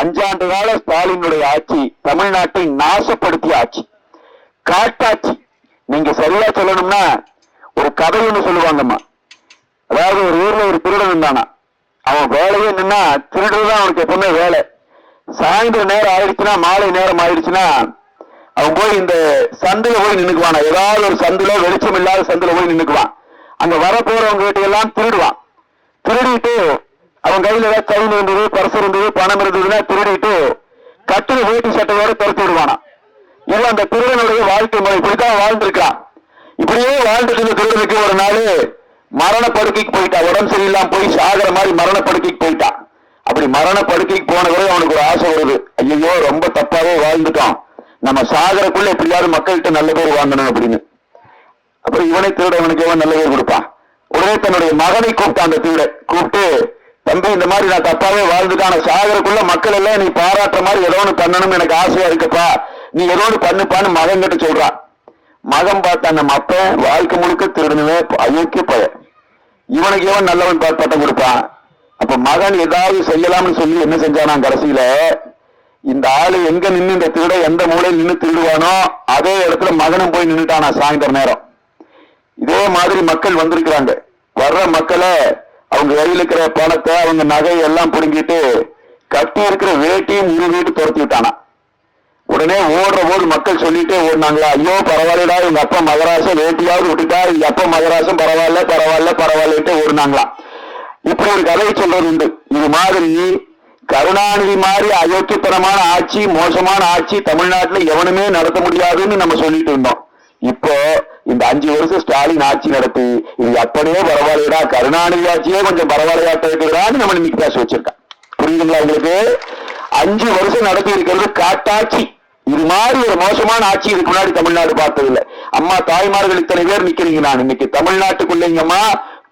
5 ஆண்டு கால ஸ்டாலினுடைய ஆட்சி தமிழ்நாட்டை நாசப்படுத்திய ஆட்சி, காட்டாட்சி. நீங்க சரியா சொல்லணும்னா ஒரு கதை ஒண்ணு சொல்லுவாங்கம்மா. அதாவது ஒரு ஊர்ல ஒரு திருடன் இருந்தானா. அவன் வேலையே என்னன்னா திருடுறதுதான் அவனுக்கு எப்பவுமே வேலை. சாயந்தரம் நேரம் ஆயிடுச்சுன்னா, மாலை நேரம் ஆயிடுச்சுன்னா அவன் போய் இந்த சந்தில போய் நின்னுக்குவான். ஏதாவது ஒரு சந்தில, வெளிச்சம் இல்லாத சந்தில போய் நின்னுக்குவான். அங்க வர போறவங்க கிட்ட எல்லாம் திருடுவான். திருடிட்டு அவன் கையில ஏதாவது செயின் இருந்தது, பர்ஸ் இருந்தது, பணம் இருந்ததுன்னா திருடிட்டு கட்டுல வேட்டி சட்டையோட துரத்தி விடுவானா. இவன் அந்த திருடனுடைய வாழ்க்கை முறை இப்படித்தான் வாழ்ந்திருக்கான். இப்படியே வாழ்ந்துட்டு இந்த திருடனுக்கு ஒரு நாள் மரண படுக்கைக்கு போயிட்டான். உடம்பு சரியில்லாம போய் சாகிற மாதிரி மரண படுக்கைக்கு போயிட்டான். அப்படி மரண படுக்கைக்கு போன பிறகு அவனுக்கு ஒரு ஆசை வருது, ஐயோ ரொம்ப தப்பாவே வாழ்ந்துட்டோம், நம்ம சாகரக்குள்ள எப்படியாவது மக்கள்கிட்ட நல்ல பேர் வாங்கணும் அப்படின்னு. அப்புறம் இவனை திருடவனுக்கு இவன் நல்ல பேர் கொடுப்பான். உடனே தன்னுடைய மகனை கூப்பிட்டான். அந்த திருட கூப்பிட்டு, தம்பி இந்த மாதிரி நான் தப்பாவே வாழ்ந்துட்டான், சாகரக்குள்ள மக்கள் எல்லாம் நீ பாராட்டுற மாதிரி ஏதோ ஒன்று பண்ணணும்னு எனக்கு ஆசையா இருக்குப்பா, நீ ஏதோ ஒன்று பண்ணுப்பான்னு மகன் கிட்ட சொல்றான். மகன் பார்த்தான், நம்ம அப்ப வாழ்க்கை முழுக்க திருடனவே அயோக்கிய பய, இவனுக்கு இவன் நல்லவன் பட்டம் கொடுப்பான். அப்ப மகன் ஏதாவது செய்யலாம்னு சொல்லி என்ன செஞ்சானா, கடைசியில இந்த ஆளு எங்க நின்று இந்த திருட எந்த மூலையில் நின்று திருடுவானோ அதே இடத்துல மகனும் போய் நின்றுட்டானா. சாயந்தர நேரம் இதே மாதிரி மக்கள் வந்திருக்கிறாங்க. வர்ற மக்களை அவங்க கையில் இருக்கிற பணத்தை, அவங்க நகை எல்லாம் புடுங்கிட்டு கட்டி இருக்கிற வேட்டியும் உருவிட்டு துரத்தி விட்டானா. உடனே ஓடுற போது மக்கள் சொல்லிட்டே ஓடினாங்களா, ஐயோ பரவாயில்லடா, எங்க அப்பா மகராசம் வேட்டியாவது விட்டுட்டா, எங்க அப்பா மகராசம் பரவாயில்ல பரவாயில்ல பரவாயில்லட்டு ஓடினாங்களா. இப்படி ஒரு கதையை சொல்றது உண்டு. இது மாதிரி கருணாநிதி மாதிரி அயோக்கியத்தனமான ஆட்சி, மோசமான ஆட்சி தமிழ்நாட்டில் எவனுமே நடத்த முடியாதுன்னு நம்ம சொல்லிட்டு இருந்தோம். இப்போ இந்த 5 வருஷம் ஸ்டாலின் ஆட்சி நடத்தி இது அப்படியே பரவாயில்லடா, கருணாநிதி ஆட்சியே கொஞ்சம் பரவாயில்லையாட்ட இருக்குதான்னு நம்ம இன்னைக்கு பேச வச்சிருக்கோம். புரியுதுங்களா உங்களுக்கு? 5 வருஷம் நடத்தி இருக்கிறது காட்டாட்சி. இது மாதிரி ஒரு மோசமான ஆட்சி இதுக்கு முன்னாடி தமிழ்நாடு பார்த்ததில்லை. அம்மா தாய்மார்கள் இத்தனை பேர் நிக்கிறீங்க. நான் இன்னைக்கு தமிழ்நாட்டுக்குள்ளேங்கம்மா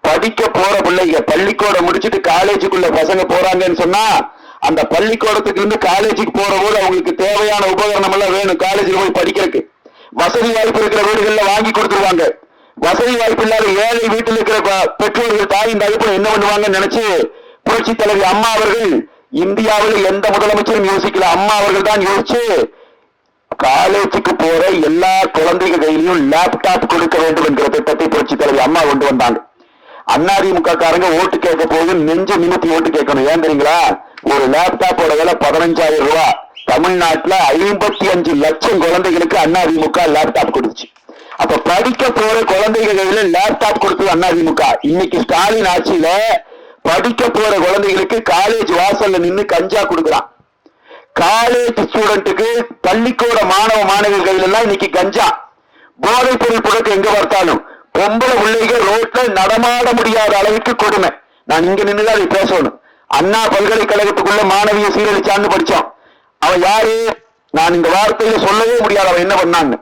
படிக்க போற பிள்ளைங்க பள்ளிக்கூடம் முடிச்சுட்டு காலேஜுக்குள்ள பசங்க போறாங்கன்னு சொன்னா, அந்த பள்ளிக்கூடத்துக்கு இருந்து காலேஜுக்கு போற போது அவங்களுக்கு தேவையான உபகரணம் எல்லாம் வேணும். காலேஜில் போய் படிக்கிறதுக்கு வசதி வாய்ப்பு இருக்கிற வீடுகள்ல வாங்கி கொடுத்துருவாங்க. வசதி வாய்ப்பு இல்லாத ஏழை வீட்டில் இருக்கிற பெற்றோர்கள் தாயின் தகப்பன் என்ன பண்ணுவாங்கன்னு நினைச்சு புரட்சி தலைவி அம்மா அவர்கள் இந்தியாவில் எந்த முதலமைச்சரும் யோசிக்கல, அம்மா அவர்கள் தான் யோசிச்சு காலேஜுக்கு போற எல்லா குழந்தைகள் கையிலையும் லேப்டாப் கொடுக்க வேண்டும் என்கிற திட்டத்தை புரட்சி தலைவி அம்மா கொண்டு வந்தாங்க. அதிமுக காரங்க ஓட்டு கேட்க போது நெஞ்சு நிமித்தி ஓட்டு கேட்கணும். ஏன் தெரியுங்களா? ஒரு லேப்டாப்போட விலை 15,000 ரூபாய். தமிழ்நாட்டுல 55 லட்சம் குழந்தைகளுக்கு அதிமுக லேப்டாப் கொடுத்துச்சு. அப்ப படிக்க போற குழந்தைகள் கையில லேப்டாப் கொடுத்தது அதிமுக. இன்னைக்கு ஸ்டாலின் ஆட்சியில படிக்க போற குழந்தைகளுக்கு காலேஜ் வாசல்ல நின்று கஞ்சா கொடுக்குறான். காலேஜ் ஸ்டூடெண்ட்டுக்கு பள்ளிக்கூட மாணவ மாணவிகள் கையில எல்லாம் இன்னைக்கு கஞ்சா. போதைப் பொருள் புழக்கம் எங்க பார்த்தாலும் பொம்பளை பிள்ளைகள் ரோட்ல நடமாட முடியாத அளவுக்கு கொடுமை. நான் இங்க நின்றுதான் அதை பேசணும். அண்ணா பல்கலைக்கழகத்துக்குள்ள மாணவிய சீரழிச்சான்னு படிச்சோம். அவன் யாரு? நான் இந்த வார்த்தையில சொல்லவே முடியாது அவன் என்ன பண்ணான்னு.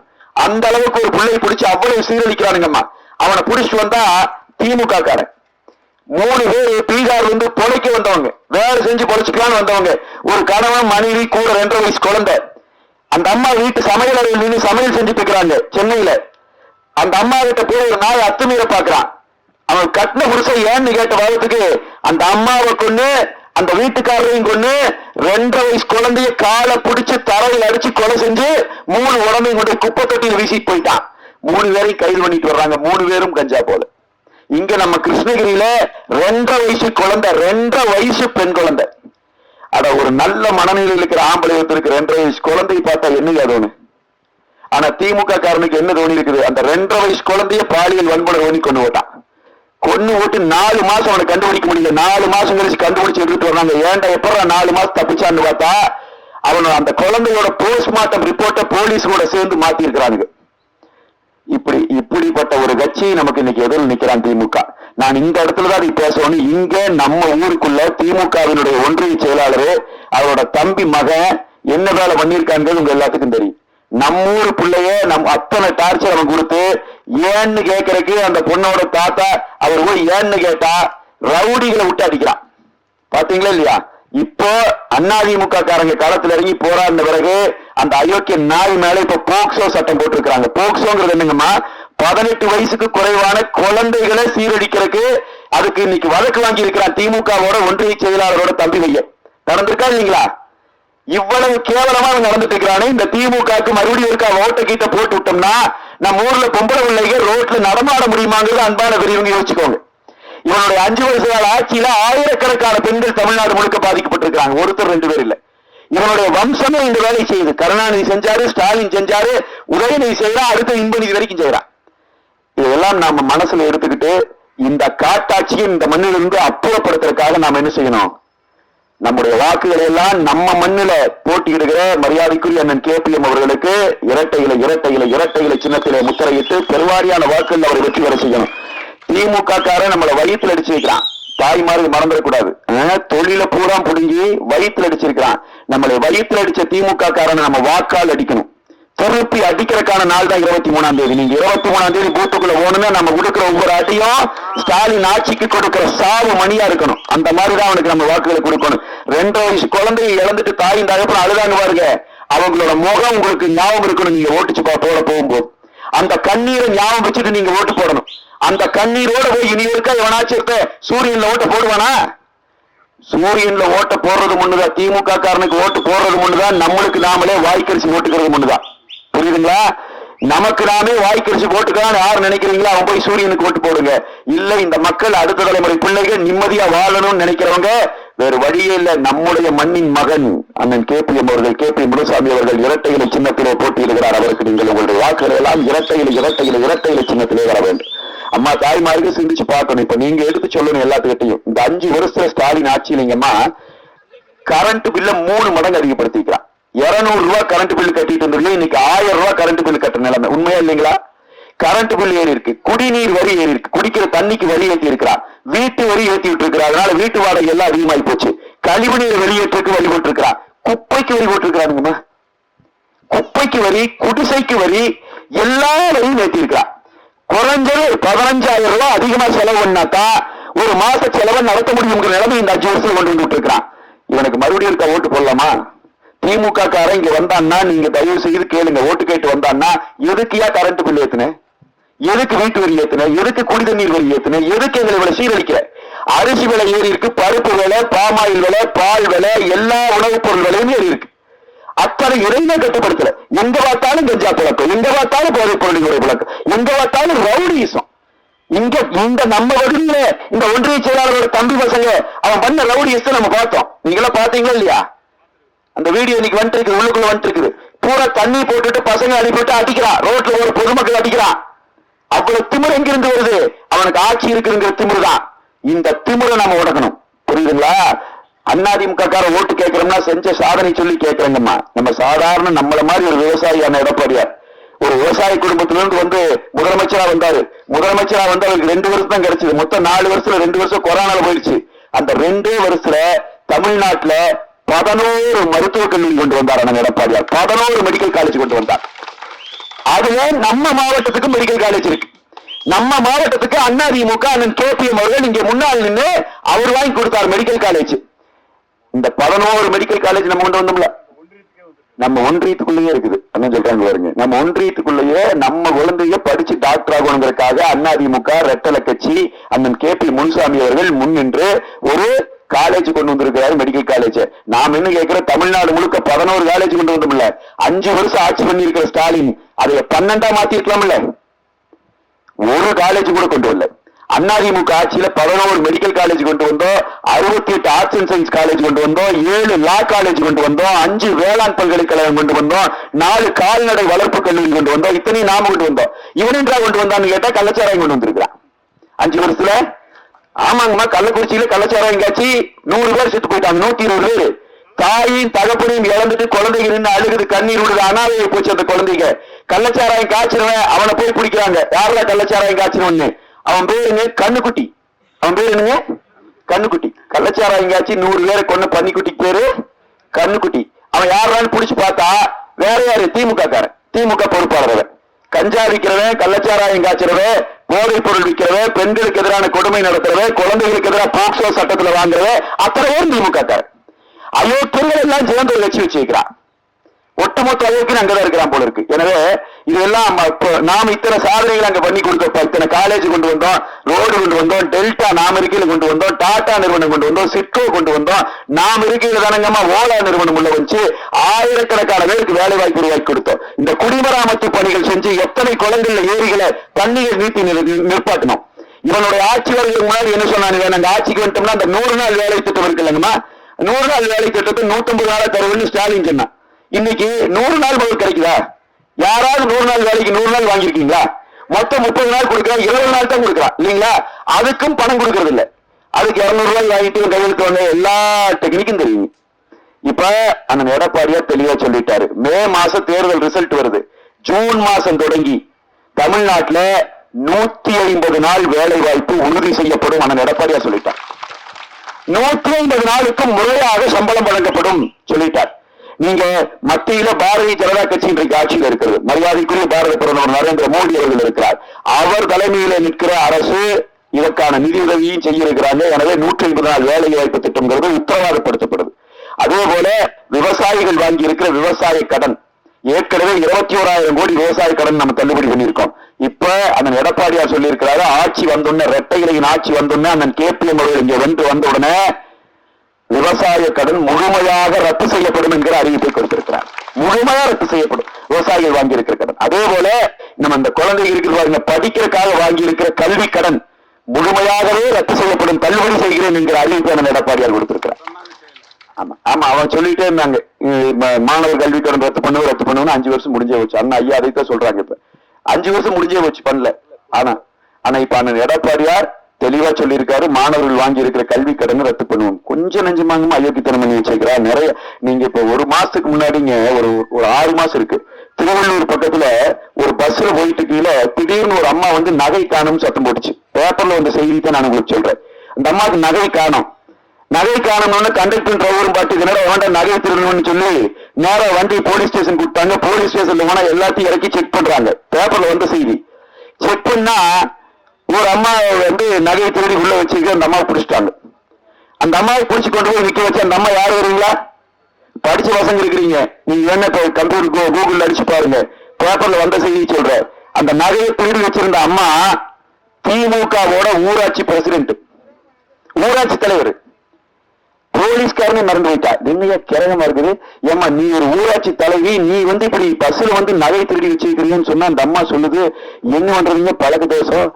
அந்த அளவுக்கு ஒரு பிள்ளையை பிடிச்சு அவ்வளவு சீரழிக்கிறானுங்கம்மா. அவனை பிடிச்சிட்டு வந்தா திமுக காரன் 3 பேர் பீகார்ல இருந்து பொழைக்க வந்தவங்க, வேலை செஞ்சு பொழைச்சிக்கலான்னு வந்தவங்க. ஒரு கணவன் மனைவி கூட 2.5 வயசு குழந்தை. அந்த அம்மா வீட்டு சமையல் அறையில் நின்று சமையல் செஞ்சுட்டு இருக்கிறாங்க சென்னையில. அந்த அம்மா கிட்ட போய் ஒரு நாய் அத்துமீற பாக்குறான். அவன் கட்டின புருஷன் ஏன்னு கேட்ட வாரத்துக்கு அந்த அம்மாவை கொண்டு அந்த வீட்டுக்காரரையும் கொண்டு 2.5 வயசு குழந்தைய காலை பிடிச்சு தரையில் அடிச்சு கொலை செஞ்சு 3 உடம்பையும் கொண்டு குப்பை தொட்டியில் வீசிட்டு போயிட்டான். 3 பேரையும் கைது பண்ணிட்டு வர்றாங்க. 3 பேரும் கஞ்சா போல. இங்க நம்ம கிருஷ்ணகிரியில 2.5 வயசு குழந்தை, 2.5 வயசு பெண் குழந்தை. அட ஒரு நல்ல மனநிலையில் இருக்கிற ஆம்பளை ஒருத்தருக்கு 2.5 வயசு குழந்தையை பார்த்தா என்ன தோணு? ஆனா திமுக காரனுக்கு என்ன தோணி இருக்குது? அந்த 2.5 வயசு குழந்தைய பாலியல் வன்முறை ஓனி கொண்டு போட்டான். கொண்டு போட்டு 4 மாசம் அவனை கண்டுபிடிக்க முடியல. 4 மாசம் கழிச்சு கண்டுபிடிச்சு எடுத்துட்டு வர்றாங்க. ஏன்டா எப்படா 4 மாசம் தப்பிச்சான்னு பார்த்தா அவன் அந்த குழந்தையோட போஸ்ட்மார்ட்டம் ரிப்போர்ட்டை போலீஸ் கூட சேர்ந்து மாத்தி இருக்கிறாங்க. இப்படிப்பட்ட ஒரு கட்சி நமக்கு இன்னைக்கு எதிரில் நிக்கிறான் திமுக. நான் இந்த இடத்துலதான் அதை பேசணும். இங்க நம்ம ஊருக்குள்ள திமுகவினுடைய ஒன்றிய செயலாளர் அவரோட தம்பி மகன் என்ன வேலை பண்ணியிருக்காங்கிறது உங்க எல்லாத்துக்கும் தெரியும். நம்ம ஊரு பிள்ளைய அத்தனை டார்ச்சர் அவன் கொடுத்து ஏன்னு கேட்கறதுக்கு அந்த பொண்ணோட தாத்தா அவர் போய் ஏன்னு கேட்டா ரவுடிகளை விட்டு அடிக்கிறான். பாத்தீங்களா இல்லையா? இப்போ அதிமுக காரங்க களத்துல இறங்கி போராடின பிறகு அந்த அயோக்கிய நாய் மேல இப்ப போக்சோ சட்டம் போட்டிருக்காங்க. போக்சோங்கிறது என்னங்கம்மா? 18 வயசுக்கு குறைவான குழந்தைகளை சீரழிக்கிறதுக்கு அதுக்கு இன்னைக்கு வழக்கு வாங்கி இருக்கிறான் திமுகவோட ஒன்றிய செயலாளரோட தம்பி வையன். நடந்திருக்கா இல்லைங்களா? இவ்வளவு கேவலமா நடந்துட்டு இருக்கிறானே, இந்த திமுகவுக்கு மறுபடியும் இருக்கா ஓட்ட கீட்ட போட்டு விட்டோம்னா நம்ம ஊர்ல பொம்பளை பிள்ளைங்க ரோட்ல நடமாட முடியுமாங்கிறது அன்பான பெரியவங்க யோசிச்சுக்கோங்க. இவனுடைய 5 வருஷ கால ஆட்சியில ஆயிரக்கணக்கான பெண்கள் தமிழ்நாடு முழுக்க பாதிக்கப்பட்டிருக்காங்க. ஒருத்தர் 2 பேர் இல்ல. இவனுடைய வம்சமே இந்த வேலை செய்யுது. கருணாநிதி செஞ்சாரு, ஸ்டாலின் செஞ்சாரு, உதயநிதி செய்யறான், அடுத்த இன்பநிதி வரைக்கும் செய்யறான். இதெல்லாம் நாம மனசுல எடுத்துக்கிட்டு இந்த காட்டாட்சியை இந்த மண்ணிலிருந்து அப்புறப்படுத்துறதுக்காக நாம என்ன செய்யணும்? நம்முடைய வாக்குகளை எல்லாம் நம்ம மண்ணில போட்டியிடுகிற மரியாதைக்குரிய அண்ணன் KPM அவர்களுக்கு இரட்டை இலை சின்னத்திலே முத்திரையிட்டு பெருவாரியான வாக்குகள் அவரை வெற்றி பெற செய்யணும். திமுக காரன் நம்மளை வயிற்றுல அடிச்சு வைக்கிறான். தாய்மார்கள் மறந்துடக்கூடாது. தொழில பூரா புடுங்கி வயிற்றுல அடிச்சிருக்கிறான். நம்மளை வயிற்றுல அடிச்ச திமுக காரனை நம்ம வாக்கால் அடிக்கணும். திருப்பி அடிக்கிறதுக்கான நாள் தான் 23ஆம் தேதி. நீங்க 23ஆம் தேதி பூத்துக்குள்ள போகணும்னா நம்ம கொடுக்கிற ஒவ்வொரு அடியும் ஸ்டாலின் ஆட்சிக்கு கொடுக்கிற சாவு மணியா இருக்கணும். அந்த மாதிரிதான் அவனுக்கு நம்ம வாக்குகளை கொடுக்கணும். 2 வயசு குழந்தையை இழந்துட்டு தாயின் தகப்பன அழுதாங்க பாருங்க, அவங்களோட முகம் உங்களுக்கு ஞாபகம் இருக்கணும். நீங்க ஓட்டுச்சு போட போகும்போது அந்த கண்ணீரை ஞாபகம் வச்சுட்டு நீங்க ஓட்டு போடணும். அந்த கண்ணீரோட போய் இனி இருக்க எவனாச்சும் சூரியன்ல ஓட்ட போடுவானா? சூரியன்ல ஓட்ட போடுறது முன்னுதான், திமுக காரனுக்கு ஓட்டு போடுறது முன்னுதான், நம்மளுக்கு நாமளே வாய்க்கரிசி ஓட்டுக்கிறது முன்னுதான். புரியுதுங்களா? நமக்கு நாமே வாய்க்கரிசி போட்டுக்கலாம் யார் நினைக்கிறீங்களா அவன் போய் சூரியனுக்கு ஓட்டு போடுங்க. இல்ல இந்த மக்கள் அடுத்த தலைமுறை பிள்ளைகள் நிம்மதியா வாழணும்னு நினைக்கிறவங்க வேறு வழியே இல்ல. நம்முடைய மண்ணின் மகன் அண்ணன் KPM அவர்கள், KP முனுசாமி அவர்கள் இரட்டை இலை சின்னத்திலே போட்டியிடுகிறார். அவருக்கு நீங்கள் உங்களுடைய வாக்குகள் எல்லாம் இரட்டை இலை சின்னத்திலே வர வேண்டும். அம்மா தாய்மாருக்கு சிந்திச்சு பார்க்கணும். இப்ப நீங்க எடுத்து சொல்லணும் எல்லாத்துக்கிட்டையும். இந்த 5 வருஷத்துல ஸ்டாலின் ஆட்சியிலங்கம்மா கரண்ட் பில்ல 3 மடங்கு அதிகப்படுத்திக்கிறான். 200 ரூபாய் கரண்ட் பில் கட்டிட்டு இருந்தீங்க, இன்னைக்கு 1000 ரூபாய் கரண்ட் பில் கட்டுற நிலைமை. உண்மையா இல்லைங்களா? கரண்ட் பில் ஏறி இருக்கு, குடிநீர் வரி ஏறி இருக்கு, குடிக்கிற தண்ணிக்கு வரி ஏற்றி இருக்கிறார், வீட்டு வரி ஏற்றி விட்டு இருக்கிறார். அதனால வீட்டு வாடகை எல்லாம் அதிகமாகி போச்சு. கழிவுநீர் வெளியேற்றுக்கு வரி போட்டிருக்கிறார், குப்பைக்கு வரி போட்டிருக்கிறாருங்கம்மா. குப்பைக்கு வரி, குடிசைக்கு வரி, எல்லா வரியும் ஏற்றி இருக்கிறார். குறைஞ்சது 15,000 ரூபாய் அதிகமா செலவு பண்ணாக்கா ஒரு மாச செலவை நடத்த முடியும் நிலைமை இந்த 5 வருஷம் கொண்டு வந்துட்டு இருக்கிறான். இவனுக்கு மறுபடியும் இருக்க ஓட்டு போடலாமா? திமுக காரன் இங்க வந்தான்னா நீங்க தயவு செய்து கேளுங்க, ஓட்டு கேட்டு வந்தான்னா எதுக்கியா கரண்ட் பில் ஏத்துன, எதுக்கு வீட்டு வரி ஏத்துன, எதுக்கு குடிநீர் வரி ஏத்துன, எதுக்கு எங்களை இவ்வளவு சீரழிக்கிற? அரிசி விலை ஏறி இருக்கு, பருப்பு விலை, பாமாயில் விலை, பால் விலை, எல்லா உணவுப் பொருள் விலையும் ஏறி இருக்கு. அத்தனை எதையுமே கட்டுப்படுத்தல. எங்க பார்த்தாலும் கஞ்சா பழக்கம், எங்க பார்த்தாலும் போதைப் பொருள் பழக்கம், எங்க பார்த்தாலும் ரவுடிசம். இங்க இந்த நம்ம வழியில இந்த ஒன்றிய செயலாளரோட தம்பி பசங்க அவன் பண்ண ரவுடிசத்தை நம்ம பார்த்தோம். நீங்களா பாத்தீங்களா இல்லையா? அந்த வீடியோ இன்னைக்கு வந்துட்டு உள்ளுக்குள்ள வந்துட்டு இருக்குது. பூரா தண்ணி போட்டுட்டு பசங்க அடிபட்டு அடிக்கிறான், ரோட்ல ஒரு பொதுமக்கள் அடிக்கிறான். அவ்வளவு திமிரு எங்கிருந்து வருது? அவனுக்கு ஆட்சி இருக்குங்கிற திமிரு தான். இந்த திமிரை நம்ம உடக்கணும். புரியுதுங்களா? அதிமுக கார ஓட்டு கேட்கிறோம்னா செஞ்ச சாதனை சொல்லி கேட்கிறேங்கம்மா. நம்ம சாதாரண நம்மள மாதிரி ஒரு விவசாயியான எடப்பாடியார் ஒரு விவசாய குடும்பத்திலிருந்து வந்து முதலமைச்சரா வந்தாரு. முதலமைச்சரா வந்து அவருக்கு 2 வருஷம் தான் கிடைச்சது. மொத்தம் 4 வருஷத்துல 2 வருஷம் கொரோனால போயிடுச்சு. அந்த 2 வருஷத்துல தமிழ்நாட்டுல 11 மருத்துவக் கல்லூரி கொண்டு வந்தார் அண்ணன் எடப்பாடியார். 11 மெடிக்கல் காலேஜ் கொண்டு வந்தார். அதுவே நம்ம மாவட்டத்துக்கு மெடிக்கல் காலேஜ் இருக்கு. நம்ம மாவட்டத்துக்கு அதிமுக அண்ணன் KPM அவர்கள் இங்க முன்னாள் நின்று அவர் வாங்கி கொடுத்தார் மெடிக்கல் காலேஜ். இந்த 11 மெடிக்கல் காலேஜ் நம்ம கொண்டு வந்தோம்ல, நம்ம ஒன்றியத்துக்குள்ளேயே இருக்குது. அண்ணன் சொல்றாங்க பாருங்க, நம்ம ஒன்றியத்துக்குள்ளேயே நம்ம குழந்தைய படிச்சு டாக்டர் ஆகணுங்கிறதுக்காக அதிமுக ரெட்டலை கட்சி அண்ணன் KP முனுசாமி அவர்கள் முன்னின்று ஒரு காலேஜ் கொண்டு வந்திருக்கிறாரு, மெடிக்கல் காலேஜ். நாம் என்ன கேட்கிற, தமிழ்நாடு முழுக்க 11 காலேஜ் கொண்டு வந்தோம்ல. 5 வருஷம் ஆட்சி பண்ணி இருக்கிற ஸ்டாலின் அதை 12ஆ மாத்தி இருக்கலாம்ல. ஒரு காலேஜ் கூட கொண்டு வரல. அதிமுக ஆட்சியில 11 மெடிக்கல் காலேஜ் கொண்டு வந்தோம், 68 ஆர்ட்ஸ் அண்ட் சயின்ஸ் காலேஜ் கொண்டு வந்தோம், 7 லா காலேஜ் கொண்டு வந்தோம், 5 வேளாண் பல்கலைக்கழகம் கொண்டு வந்தோம், 4 கால்நடை வளர்ப்பு கல்லூரி கொண்டு வந்தோம். இத்தனையும் நாம கொண்டு வந்தோம். இவனென்றா கொண்டு வந்தான்னு கேட்டா கள்ளச்சாராயம் கொண்டு வந்திருக்கிறான் 5 வருஷத்துல. ஆமாங்கம்மா, கள்ளக்குறிச்சியில கள்ளச்சாராயம் காட்சி 100 பேர் செத்து போயிட்டாங்க. 120 பேர் தாயின் தகப்பனையும் இழந்துட்டு குழந்தைங்க நின்று அழுகுது, கண்ணீர் விடுது, அனாதையை போச்சு அந்த குழந்தைங்க. கள்ளச்சாராயம் காய்ச்சிருவேன் அவனை போய் பிடிக்கிறாங்க. யாரெல்லாம் கள்ளச்சாராயம் காய்ச்சினு? அவன் பேருங்க கண்ணுக்குட்டி. அவன் பேரு என்னங்க? கண்ணுக்குட்டி. கள்ளச்சாராயம் காய்ச்சி 100 பேரை கொண்டு பன்னிக்குட்டிக்கு பேரு கண்ணுக்குட்டி. அவன் யாராலும் பிடிச்சு பார்த்தா வேற யாரு? திமுக காரன், திமுக பொறுப்பாளர். கஞ்சா விற்கிறவன், கள்ளச்சாராயம் காய்ச்சறவன், போதைப் பொருள் விற்கிறவன், பெண்களுக்கு எதிரான கொடுமை நடத்துறவன், குழந்தைகளுக்கு எதிராக போக்சோ சட்டத்துல வாங்குறவன், அத்தனை பேரும் திமுக காரன். அயோக்கியர்கள் எல்லாம் சேர்ந்து ஒரு கட்சி வச்சிருக்கிறான். ஒட்ட ஒட்டுமொத்த அளவுக்கு அங்கதான் இருக்கிறான் போல இருக்கு. எனவே இதெல்லாம் நாம இத்தனை சாதனைகள் அங்க பண்ணி கொடுத்தோம். இத்தனை காலேஜ் கொண்டு வந்தோம், ரோடு கொண்டு வந்தோம், டெல்டா நாம் இருக்கையில கொண்டு வந்தோம், டாடா நிறுவனம் கொண்டு வந்தோம், சிட்கோ கொண்டு வந்தோம், நாம் இருக்கையில தானங்கம்மா ஓலா நிறுவனம் உள்ள வச்சு ஆயிரக்கணக்கான பேருக்கு வேலை வாய்ப்பு உருவாக்கி கொடுத்தோம். இந்த குடிமராமத்து பணிகள் செஞ்சு எத்தனை குளங்கள்ல ஏரிகளை தண்ணீர் நீட்டி நிற்பாட்டணும். இவனுடைய ஆட்சி வருவதற்கு முன்னாடி என்ன சொன்னாங்க, நாங்க ஆட்சிக்கு வந்துட்டோம்னா அந்த 100 நாள் வேலை திட்டம் இருக்கு இல்லைங்கம்மா, 100 நாள் வேலை திட்டத்தை 150 நாளா தருவன்னு ஸ்டாலின் சொன்னான். இன்னைக்கு 100 நாள் முதல் கிடைக்குதா? யாராவது 100 நாள் வேலைக்கு 100 நாள் வாங்கிருக்கீங்களா? மொத்தம் 30 நாள் கொடுக்கலாம், 20 நாள் தான் கொடுக்கலாம் இல்லைங்களா? அதுக்கும் பணம் கொடுக்கறது இல்ல. அதுக்கு 200 ரூபாய் வாங்கிட்டு கையெழுத்து வாங்க, எல்லா டெக்னிக்கும் தெரியும். இப்ப அந்த எடப்பாடியார் தெளிவா சொல்லிட்டாரு, மே மாசம் தேர்தல் ரிசல்ட் வருது, ஜூன் மாசம் தொடங்கி தமிழ்நாட்டில் 150 நாள் வேலை வாய்ப்பு உறுதி செய்யப்படும். அந்த எடப்பாடியார் சொல்லிட்டார். 150 நாளுக்கு முறையாக சம்பளம் வழங்கப்படும் சொல்லிட்டார். நீங்க மத்தியில பாரதிய ஜனதா கட்சி இன்றைக்கு ஆட்சியில் இருக்கிறது. மரியாதைக்குரிய பாரத பிரதமர் நரேந்திர மோடி அவர்கள் இருக்கிறார். அவர் தலைமையில நிற்கிற அரசு இதற்கான நிதி உதவியும் செய்ய இருக்கிறாங்க. எனவே 150 நாள் வேலை வாய்ப்பு திட்டம்ங்கிறது உத்தரவாதப்படுத்தப்படுது. அதே போல விவசாயிகள் வாங்கி இருக்கிற விவசாய கடன், ஏற்கனவே 21,000 கோடி விவசாய கடன் நம்ம தள்ளுபடி பண்ணியிருக்கோம். இப்ப அந்த எடப்பாடியார் சொல்லி இருக்கிறாரு, ஆட்சி வந்தோடனே, இரட்டை இலையின் ஆட்சி வந்தோடனே, அந்த கேபிஎம் இங்க வென்று வந்த உடனே விவசாய கடன் முழுமையாக ரத்து செய்யப்படும் என்கிற அறிவிப்பை கொடுத்திருக்கிறார். முழுமையாக ரத்து செய்யப்படும் விவசாயிகள் வாங்கி இருக்கிற கடன். அதே போல நம்ம இந்த குழந்தைகள் இருக்கிற படிக்கிறதுக்காக வாங்கி இருக்கிற கல்வி கடன் முழுமையாகவே ரத்து செய்யப்படும், தள்ளுபடி செய்கிறேன் என்கிற அறிவிப்பை நம்ம எடப்பாடியார் கொடுத்திருக்கிறார். ஆமா ஆமா, அவன் சொல்லிட்டே இருந்தாங்க, மாணவர் கல்வி கடன் ரத்து பண்ணுவோம் 5 வருஷம் முடிஞ்சே வச்சு. அண்ணா ஐயா அதைத்தான் சொல்றாங்க. இப்ப 5 வருஷம் முடிஞ்சே வச்சு பண்ணல. ஆனா இப்ப அண்ணன் எடப்பாடியார் தெளிவா சொல்லியிருக்காரு, மாணவர்கள் வாங்கி இருக்கிற கல்வி கடன் ரத்து பண்ணுவோம். கொஞ்சம் நெஞ்சமாங்கமா அயோக்கியத்தனம் பண்ணி வச்சிருக்கிறா நிறைய. நீங்க இப்ப ஒரு மாசத்துக்கு முன்னாடிங்க ஒரு 6 மாசம் இருக்கு, திருவள்ளூர் பக்கத்துல ஒரு பஸ்ல போயிட்டு கீழே திடீர்னு ஒரு அம்மா வந்து நகை காணும் சத்தம் போட்டுச்சு. பேப்பர்ல வந்த செய்தியை நான் உங்களுக்கு சொல்றேன். அந்த அம்மாவுக்கு நகை காணும் கண்டக்டர் டிரைவரும் பாட்டு நேரம் நகை திருடணும்னு சொல்லி நேரம் வண்டி போலீஸ் ஸ்டேஷன் கொடுத்தாங்க. போலீஸ் ஸ்டேஷன்ல போனா எல்லாத்தையும் இறக்கி செக் பண்றாங்க. பேப்பர்ல வந்த செய்தி செக் பண்ணா ஒரு அம்மா வந்து நகையை திருடி உள்ள வச்சிருக்க அந்த அம்மாவை பிடிச்சிட்டாங்க. அந்த அம்மாவை பிடிச்சி கொண்டு போய் நிக்க வச்சு, அந்த அம்மா யாரு வருவீங்களா? படிச்ச பசங்க இருக்கிறீங்க, நீங்க என்ன கம்ப்யூட்டர் கூகுள் அடிச்சு பாருங்க, பேப்பர்ல வந்த செய்தி சொல்ற. அந்த நகையை திருடி வச்சிருந்த அம்மா திமுகவோட ஊராட்சி பிரசிடென்ட், ஊராட்சி தலைவர். போலீஸ்காரனே மறந்து போயிட்டா. என்னையா கிரகமா இருக்குது, ஏமா நீ ஒரு ஊராட்சி தலைவி, நீ வந்து இப்படி பஸ்ல வந்து நகை திருடி வச்சிருக்கிறீங்கன்னு சொன்னா அந்த அம்மா சொல்லுது, என்ன பண்றீங்க பழக்க தோஷம்,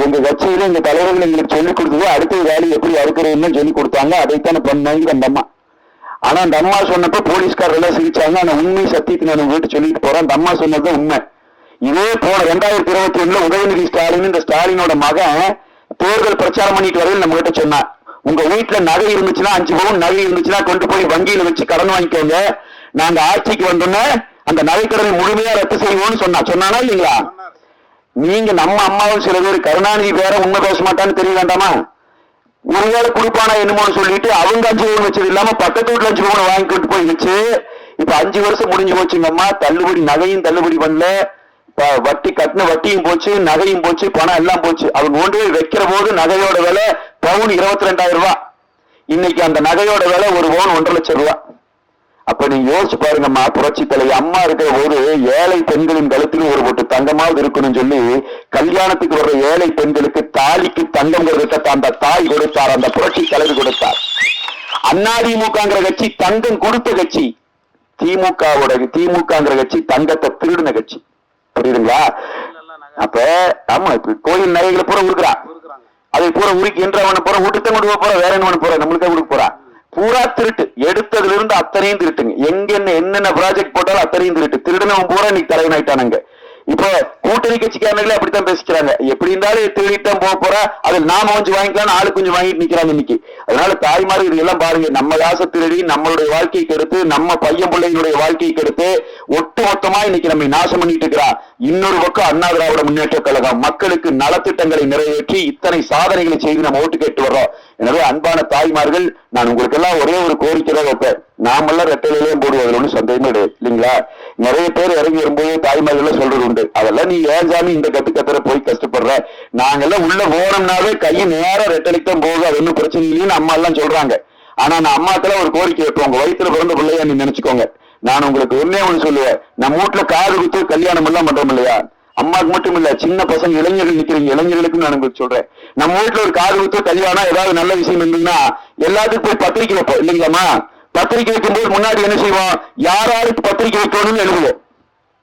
எங்க கட்சியில எங்க தலைவர்கள் எங்களுக்கு சொல்லிக் கொடுத்தது, அடுத்த வேலையை எப்படி அறுக்கிறதுன்னு சொல்லி கொடுத்தாங்க, அதைத்தானே பண்ணாங்க அந்த அம்மா. ஆனா அந்த அம்மா சொன்னப்ப போலீஸ்காரர் எல்லாம் சிரிச்சாங்க. ஆனா உண்மை சத்தியத்தை நான் வீட்டு சொல்லிட்டு போறேன், அந்த அம்மா சொன்னது உண்மை. இதே போன 2021 உதயநிதி ஸ்டாலின், இந்த ஸ்டாலினோட மகன் தேர்தல் பிரச்சாரம் பண்ணிட்டு வரது நம்ம கிட்ட சொன்னா, உங்க வீட்டுல நகை இருந்துச்சுன்னா 5 பவுன் நகை இருந்துச்சுன்னா கொண்டு போய் வங்கியில வச்சு கடன் வாங்கிக்கோங்க, நாங்க ஆட்சிக்கு வந்தோன்னே அந்த நகை கடனை முழுமையா ரத்து செய்வோம்னு சொன்னானா இல்லைங்களா? நீங்க நம்ம அம்மாவும் சில பேர் கருணாநிதி பேர உண்மை பேச மாட்டான்னு தெரிய வேண்டாமா? ஒருவேளை கொடுப்பானா என்னமோன்னு சொல்லிட்டு அவங்க 5 பவுன் வச்சது இல்லாம பக்கத்து வீட்டுல 5 பவுன் வாங்கி கொண்டு போய் வச்சு இப்ப 5 வருஷம் முடிஞ்சு போச்சுங்கம்மா. தள்ளுபடி நகையும் தள்ளுபடி பண்ணல, வட்டி கட்டின வட்டியும் போச்சு, நகையும் போச்சு, பணம் எல்லாம் போச்சு. அவங்க கொண்டு போய் வைக்கிற போது நகையோட விலை பவுன் 22,000 ரூபாய். இன்னைக்கு அந்த நகையோட விலை ஒரு பவுன் 1,50,000 ரூபாய். அப்ப நீங்க யோசிச்சு பாருங்கம்மா, புரட்சி தலைவி அம்மா இருக்கிற போது ஏழை பெண்களின் கழுத்தில் ஒரு போட்டு தங்கமாவது இருக்கணும்னு சொல்லி கல்யாணத்துக்கு வர்ற ஏழை பெண்களுக்கு தாலிக்கு தங்கம் கொடுத்த அந்த தாய் கொடுத்தார், அந்த புரட்சி தலைவி கொடுத்தார். அதிமுகங்கிற கட்சி தங்கம் கொடுத்த கட்சி, திமுகங்கிற கட்சி தங்கத்தை திருடின கட்சி. புரியுதுங்களா? அப்ப ஆமா, இப்ப கோயில் நகைகளை பூரா உருக்குறான், அதை பூரா உருக்கின்றவன பூரா வீட்டுத்தான் கொண்டு போற, வேற என்ன போற, நம்மளுக்கே கொடுக்க போறா. பூரா திருட்டு, எடுத்ததுல இருந்து அத்தனையும் திருட்டுங்க. எங்க என்னென்ன ப்ராஜெக்ட் போட்டாலும் அத்தனையும் திருட்டு. திருடுனவன் பூரா இன்னைக்கு தலைவன் ஆயிட்டானுங்க. இப்போ கூட்டணி கட்சிக்காரங்களே அப்படித்தான் பேசிக்கிறாங்க, எப்படி இருந்தாலும் திருடித்தான் போறா, அதில் நாம கொஞ்சம் வாங்கிக்கலாம், ஆளு கொஞ்சம் வாங்கிட்டு நிக்கிறாங்க இன்னைக்கு. அதனால தாய்மார் இதெல்லாம் பாருங்க, நம்ம காசை திருடி நம்மளுடைய வாழ்க்கையை கெடுத்து, நம்ம பையன் பிள்ளைகளுடைய வாழ்க்கையை கெடுத்து ஒட்டுமொத்தமா இன்னைக்கு நம்ம நாசம் பண்ணிட்டு இருக்கிறா. இன்னொரு பக்கம் அண்ணா திராவிட முன்னேற்ற கழகம் மக்களுக்கு நலத்திட்டங்களை நிறைவேற்றி இத்தனை சாதனைகளை செய்து நம்ம ஓட்டு கேட்டு வர்றோம். எனவே அன்பான தாய்மார்கள், நான் உங்களுக்கு எல்லாம் ஒரே ஒரு கோரிக்கை தான் வைப்பேன். நாமெல்லாம் ரெட்டையிலையும் போடுவது ஒன்றும் சந்தேகமே கிடையாது இல்லைங்களா? நிறைய பேர் இறங்கி வரும்போது தாய்மார்கள் சொல்றது உண்டு, அதெல்லாம் நீ ஏன் சாமி இந்த கத்துற போய் கஷ்டப்படுற, நாங்கெல்லாம் உள்ள போனோம்னாவே கையை நேரம் ரெட்டலைத்தான் போகுது, அது ஒன்றும் பிரச்சனை இல்லைன்னு அம்மா எல்லாம் சொல்றாங்க. ஆனா நான் அம்மாக்கெல்லாம் ஒரு கோரிக்கை வைப்போம், உங்க வயிற்றுல பிறந்த பிள்ளையா நீ நினைச்சுக்கோங்க, நான் உங்களுக்கு ஒன்னே ஒண்ணு சொல்லுவேன், நம்ம வீட்டுல காது குத்து கல்யாணம் எல்லாம் பண்றோம் இல்லையா, அம்மாக்கு மட்டும் இல்ல, சின்ன பசங்க இளைஞர்கள் நிக்கிறீங்க, இளைஞர்களுக்கும் நான் உங்களுக்கு சொல்றேன், நம்ம வீட்டுல ஒரு காது குத்து கல்யாணம் ஏதாவது நல்ல விஷயம் இருந்ததுன்னா எல்லாத்துக்கும் போய் பத்திரிக்கை வைப்போம் இல்லைங்களாமா. பத்திரிக்கை வைக்கும்போது முன்னாடி என்ன செய்வோம், யாராருக்கு பத்திரிக்கை வைக்கணும்னு எழுதுவோம்,